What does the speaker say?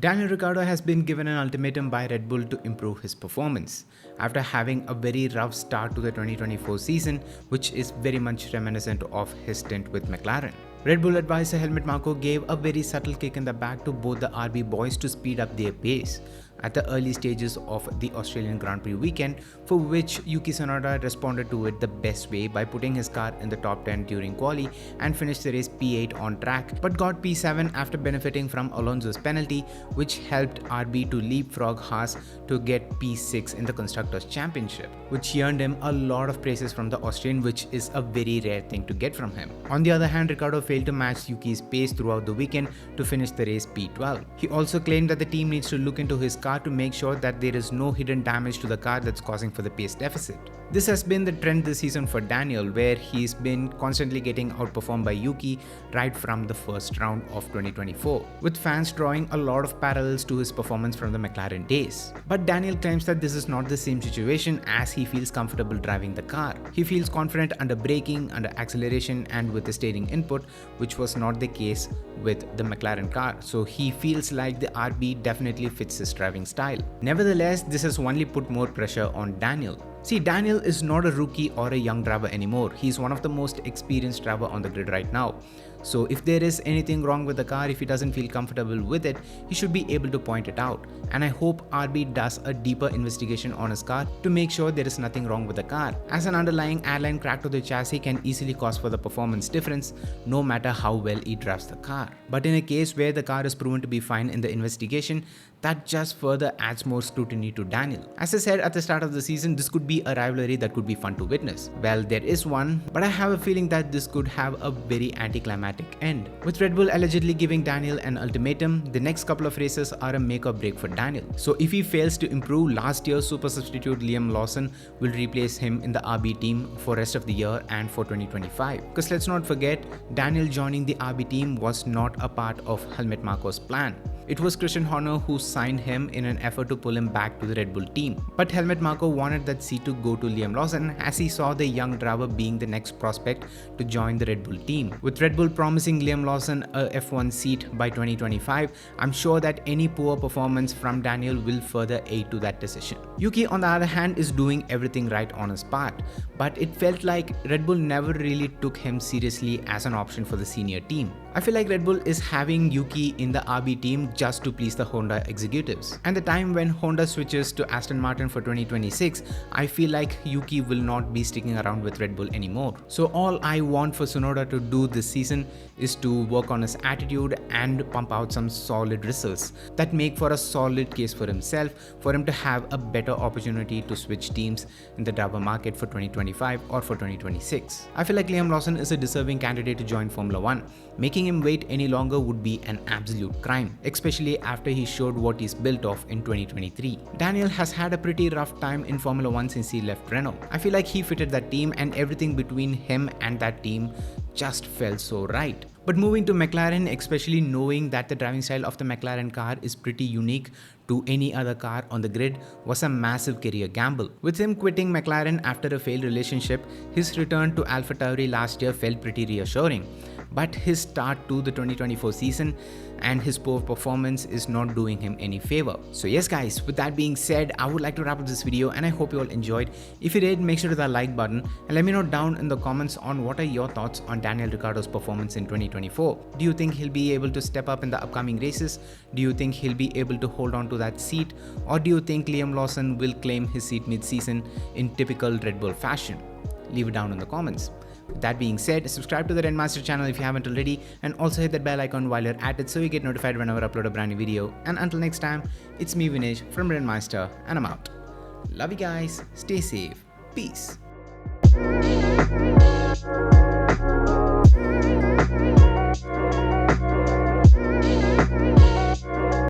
Daniel Ricciardo has been given an ultimatum by Red Bull to improve his performance after having a very rough start to the 2024 season, which is very much reminiscent of his stint with McLaren. Red Bull advisor Helmut Marko gave a very subtle kick in the back to both the RB boys to speed up their pace at the early stages of the Australian Grand Prix weekend, for which Yuki Tsunoda responded to it the best way by putting his car in the top 10 during quali and finished the race P8 on track, but got P7 after benefiting from Alonso's penalty, which helped RB to leapfrog Haas to get P6 in the Constructors' Championship, which earned him a lot of praises from the Austrian, which is a very rare thing to get from him. On the other hand, Ricciardo failed to match Yuki's pace throughout the weekend to finish the race P12. He also claimed that the team needs to look into his car to make sure that there is no hidden damage to the car that's causing for the pace deficit. This has been the trend this season for Daniel, where he's been constantly getting outperformed by Yuki right from the first round of 2024, with fans drawing a lot of parallels to his performance from the McLaren days. But Daniel claims that this is not the same situation, as he feels comfortable driving the car. He feels confident under braking, under acceleration and with the steering input, which was not the case with the McLaren car, so he feels like the RB definitely fits his driving style. Nevertheless, this has only put more pressure on Daniel. See, Daniel is not a rookie or a young driver anymore. He's one of the most experienced drivers on the grid right now. So if there is anything wrong with the car, if he doesn't feel comfortable with it, he should be able to point it out. And I hope RB does a deeper investigation on his car to make sure there is nothing wrong with the car, as an underlying airline crack to the chassis can easily cause for the performance difference no matter how well he drives the car. But in a case where the car is proven to be fine in the investigation, that just further adds more scrutiny to Daniel. As I said at the start of the season, this could be a rivalry that could be fun to witness. Well, there is one, but I have a feeling that this could have a very anticlimactic end. With Red Bull allegedly giving Daniel an ultimatum, the next couple of races are a make or break for Daniel. So if he fails to improve, last year's super substitute Liam Lawson will replace him in the RB team for rest of the year and for 2025. Because let's not forget, Daniel joining the RB team was not a part of Helmut Marko's plan. It was Christian Horner who signed him in an effort to pull him back to the Red Bull team. But Helmut Marko wanted that seat to go to Liam Lawson, as he saw the young driver being the next prospect to join the Red Bull team. With Red Bull promising Liam Lawson a F1 seat by 2025, I'm sure that any poor performance from Daniel will further aid to that decision. Yuki, on the other hand, is doing everything right on his part, but it felt like Red Bull never really took him seriously as an option for the senior team. I feel like Red Bull is having Yuki in the RB team just to please the Honda executives. And the time when Honda switches to Aston Martin for 2026, I feel like Yuki will not be sticking around with Red Bull anymore. So all I want for Tsunoda to do this season is to work on his attitude and pump out some solid results that make for a solid case for himself, for him to have a better opportunity to switch teams in the driver market for 2025 or for 2026. I feel like Liam Lawson is a deserving candidate to join Formula 1. Making him wait any longer would be an absolute crime, especially after he showed what he's built of in 2023. Daniel has had a pretty rough time in Formula 1 since he left Renault. I feel like he fitted that team, and everything between him and that team just felt so right. But moving to McLaren, especially knowing that the driving style of the McLaren car is pretty unique to any other car on the grid, was a massive career gamble. With him quitting McLaren after a failed relationship, his return to AlphaTauri last year felt pretty reassuring. But his start to the 2024 season and his poor performance is not doing him any favor. So yes guys, with that being said, I would like to wrap up this video, and I hope you all enjoyed. If you did, make sure to hit that like button and let me know down in the comments on what are your thoughts on Daniel Ricciardo's performance in 2024. Do you think he'll be able to step up in the upcoming races? Do you think he'll be able to hold on to that seat? Or do you think Liam Lawson will claim his seat mid-season in typical Red Bull fashion? Leave it down in the comments. With that being said, subscribe to the Renmaster channel if you haven't already, and also hit that bell icon while you're at it so you get notified whenever I upload a brand new video. And until next time, it's me Vinesh from Renmaster, and I'm out. Love you guys, stay safe, peace.